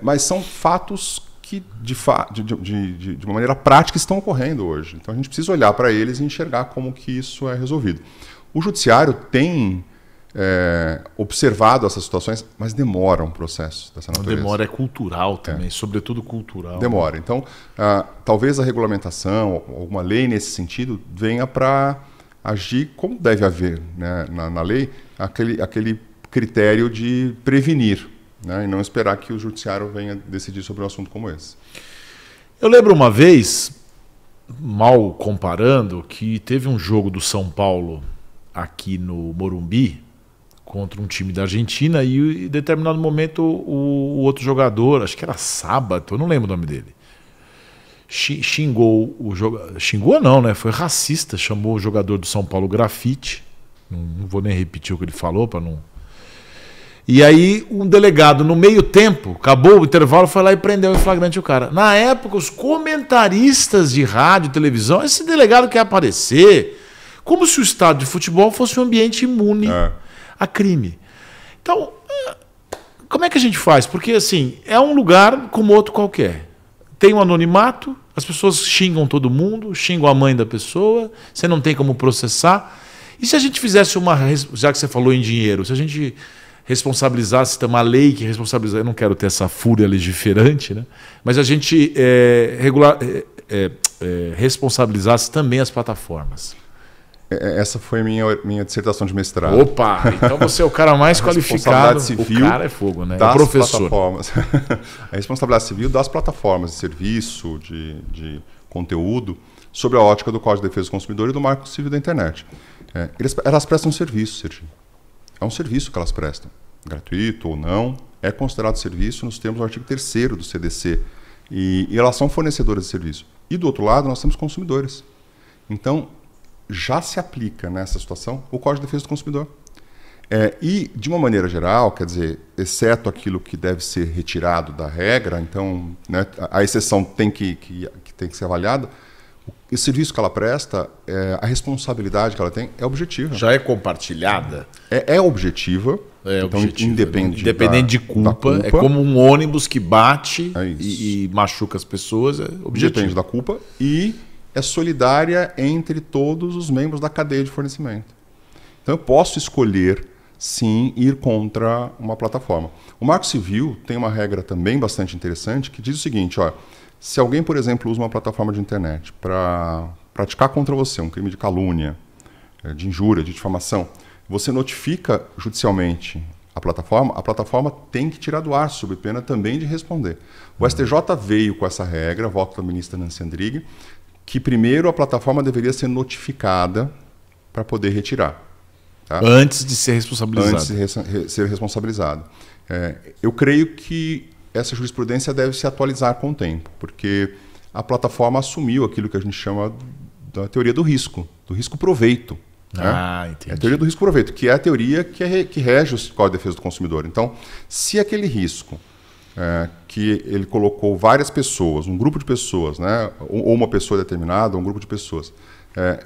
B: mas são fatos que, de uma maneira prática, estão ocorrendo hoje. Então a gente precisa olhar para eles e enxergar como que isso é resolvido. O judiciário tem observado essas situações, mas demora um processo dessa natureza.
A: Demora, é cultural também, sobretudo cultural.
B: Demora. Então, talvez a regulamentação, alguma lei nesse sentido, venha para agir como deve haver, né, na lei, aquele critério de prevenir, né, e não esperar que o judiciário venha decidir sobre um assunto como esse.
A: Eu lembro uma vez, mal comparando, que teve um jogo do São Paulo aqui no Morumbi contra um time da Argentina e em determinado momento o outro jogador, acho que era Sábato, eu não lembro o nome dele, xingou o jogador. Xingou não, né? Foi racista, chamou o jogador do São Paulo grafite. Não vou nem repetir o que ele falou para não. E aí um delegado, no meio tempo, acabou o intervalo, foi lá e prendeu em flagrante o cara. Na época, os comentaristas de rádio e televisão, esse delegado quer aparecer como se o estádio de futebol fosse um ambiente imune a crime. Então, como é que a gente faz? Porque assim, é um lugar como outro qualquer. Tem um anonimato, as pessoas xingam todo mundo, xingam a mãe da pessoa, você não tem como processar. E se a gente fizesse já que você falou em dinheiro, se a gente responsabilizasse, tem uma lei que responsabiliza, eu não quero ter essa fúria legiferante, né? Mas a gente responsabilizasse também as plataformas.
B: Essa foi minha dissertação de mestrado.
A: Opa, então você é o cara mais qualificado.
B: Civil
A: o cara é fogo, né?
B: Das
A: o professor.
B: Plataformas. A responsabilidade civil das plataformas de serviço, de conteúdo, sobre a ótica do Código de Defesa do Consumidor e do Marco Civil da Internet. Elas prestam um serviço, Serginho. É um serviço que elas prestam. Gratuito ou não, é considerado serviço nos termos do artigo 3º do CDC. E elas são fornecedoras de serviço. E do outro lado, nós temos consumidores. Então, já se aplica nessa situação o Código de Defesa do Consumidor. E, de uma maneira geral, quer dizer, exceto aquilo que deve ser retirado da regra, então, né, a exceção tem que ser avaliada, o serviço que ela presta, a responsabilidade que ela tem é objetiva.
A: Já é compartilhada?
B: É objetiva. Então, independente
A: de culpa. É como um ônibus que bate e machuca as pessoas. É objetivo.
B: Depende da culpa e é solidária entre todos os membros da cadeia de fornecimento. Então eu posso escolher, sim, ir contra uma plataforma. O Marco Civil tem uma regra também bastante interessante que diz o seguinte, ó, se alguém, por exemplo, usa uma plataforma de internet para praticar contra você um crime de calúnia, de injúria, de difamação, você notifica judicialmente a plataforma tem que tirar do ar, sob pena também de responder. O STJ veio com essa regra, voto da ministra Nancy Andrighi, que primeiro a plataforma deveria ser notificada para poder retirar. Tá?
A: Antes de ser responsabilizado.
B: Antes de ser responsabilizado. Eu creio que essa jurisprudência deve se atualizar com o tempo, porque a plataforma assumiu aquilo que a gente chama da teoria do risco-proveito.
A: Entendi.
B: É a teoria do risco-proveito, que é a teoria que rege o Código de Defesa do Consumidor. Então, se aquele risco que ele colocou várias pessoas, um grupo de pessoas, né, ou uma pessoa determinada, um grupo de pessoas,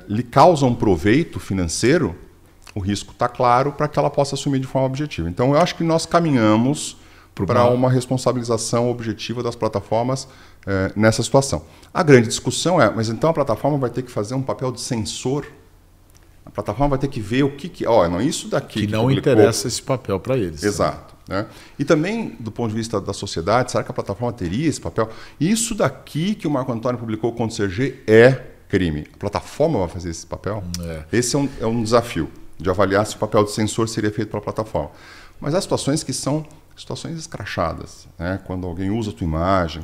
B: lhe causa um proveito financeiro, o risco está claro para que ela possa assumir de forma objetiva. Então, eu acho que nós caminhamos para uma responsabilização objetiva das plataformas nessa situação. A grande discussão mas então a plataforma vai ter que fazer um papel de censor? A plataforma vai ter que ver o que não, isso daqui
A: que não publicou. Interessa esse papel para eles.
B: Exato. Né? E também, do ponto de vista da sociedade, será que a plataforma teria esse papel? Isso daqui que o Marco Antônio publicou contra o CERG é crime. A plataforma vai fazer esse papel? Esse é um desafio, de avaliar se o papel de censor seria feito pela plataforma. Mas há situações que são situações escrachadas, né? Quando alguém usa a tua imagem,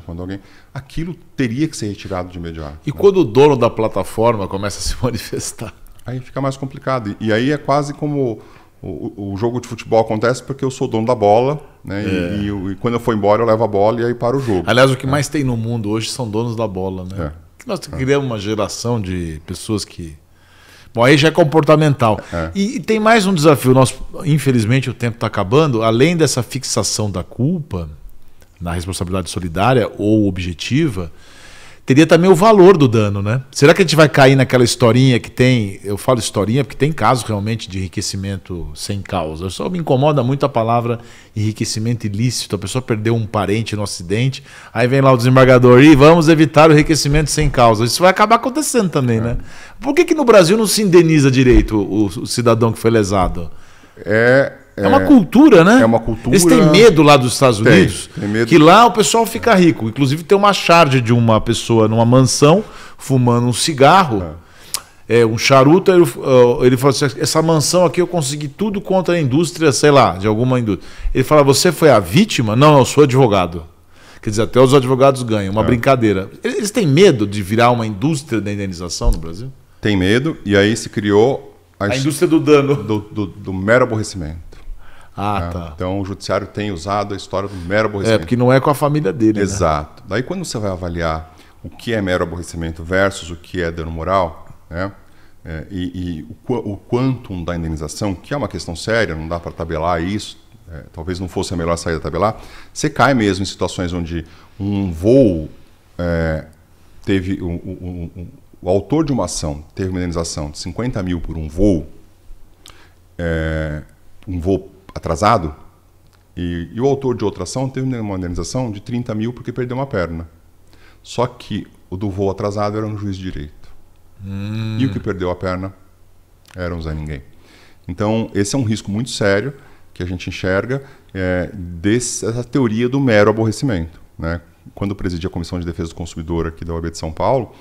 B: aquilo teria que ser retirado de imediato.
A: E quando o dono da plataforma começa a se manifestar?
B: Aí fica mais complicado. E aí é quase como o jogo de futebol acontece porque eu sou dono da bola, né? E quando eu for embora eu levo a bola e aí para o jogo.
A: Aliás, o que mais tem no mundo hoje são donos da bola, né? Nós criamos uma geração de pessoas que... Bom, aí já é comportamental. E tem mais um desafio. Infelizmente, o tempo está acabando. Além dessa fixação da culpa na responsabilidade solidária ou objetiva, teria também o valor do dano, né? Será que a gente vai cair naquela historinha que tem... Eu falo historinha porque tem casos realmente de enriquecimento sem causa. Só me incomoda muito a palavra enriquecimento ilícito. A pessoa perdeu um parente no acidente, aí vem lá o desembargador e vamos evitar o enriquecimento sem causa. Isso vai acabar acontecendo também, né? Por que no Brasil não se indeniza direito o cidadão que foi lesado? É uma cultura, né?
B: É uma cultura.
A: Eles têm medo lá dos Estados Unidos,
B: tem medo.
A: Que lá o pessoal fica rico. Inclusive tem uma charge de uma pessoa numa mansão fumando um cigarro, um charuto. Ele falou assim: essa mansão aqui eu consegui tudo contra a indústria, sei lá, de alguma indústria. Ele fala: você foi a vítima? Não, eu sou advogado. Quer dizer, até os advogados ganham, uma brincadeira. Eles têm medo de virar uma indústria da indenização no Brasil?
B: Tem medo, e aí se criou
A: a indústria do dano.
B: Do mero aborrecimento.
A: Tá.
B: Então o judiciário tem usado a história do mero aborrecimento.
A: Porque não é com a família dele.
B: Exato. Né? Daí quando você vai avaliar o que é mero aborrecimento versus o que é dano moral, né? O quantum da indenização, que é uma questão séria, não dá para tabelar isso, talvez não fosse a melhor saída tabelar, você cai mesmo em situações onde um voo teve... O autor de uma ação teve uma indenização de 50 mil por um voo atrasado, e o autor de outra ação teve uma indenização de 30 mil porque perdeu uma perna. Só que o do voo atrasado era um juiz de direito. E o que perdeu a perna era um Zé Ninguém. Então, esse é um risco muito sério que a gente enxerga dessa teoria do mero aborrecimento. Né? Quando eu presidi a Comissão de Defesa do Consumidor aqui da OAB de São Paulo,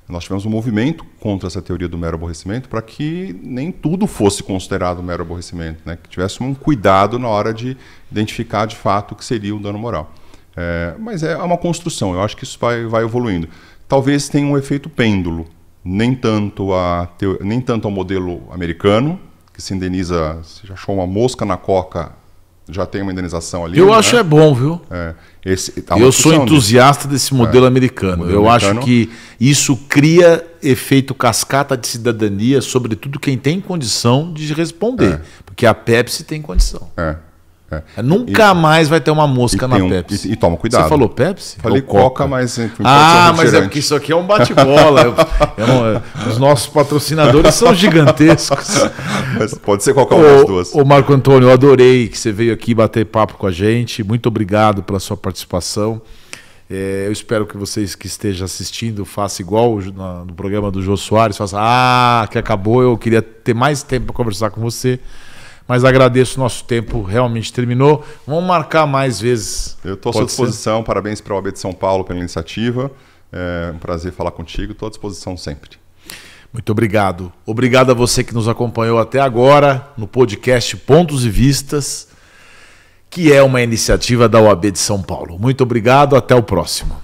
B: nós tivemos um movimento contra essa teoria do mero aborrecimento para que nem tudo fosse considerado mero aborrecimento, né? Que tivesse um cuidado na hora de identificar de fato o que seria o dano moral. Mas é uma construção, eu acho que isso vai evoluindo. Talvez tenha um efeito pêndulo, nem tanto ao modelo americano, que se indeniza, se já achou uma mosca na coca, já tem uma indenização ali.
A: Eu acho bom, viu?
B: Eu
A: sou entusiasta desse modelo americano. Eu acho que isso cria efeito cascata de cidadania, sobretudo quem tem condição de responder. Porque a Pepsi tem condição. Nunca mais vai ter uma mosca na Pepsi.
B: E toma cuidado.
A: Você falou Pepsi?
B: Falei Coca, mas...
A: mas é porque isso aqui é um bate-bola. Os nossos patrocinadores são gigantescos.
B: Mas pode ser qualquer uma das duas.
A: Ô Marco Antônio, eu adorei que você veio aqui bater papo com a gente. Muito obrigado pela sua participação. Eu espero que vocês que estejam assistindo façam igual no programa do Jô Soares. Façam, que acabou, eu queria ter mais tempo para conversar com você. Mas agradeço, nosso tempo realmente terminou. Vamos marcar mais vezes.
B: Eu estou à sua disposição. Parabéns para a OAB de São Paulo pela iniciativa. É um prazer falar contigo. Estou à disposição sempre.
A: Muito obrigado. Obrigado a você que nos acompanhou até agora no podcast Pontos e Vistas, que é uma iniciativa da OAB de São Paulo. Muito obrigado. Até o próximo.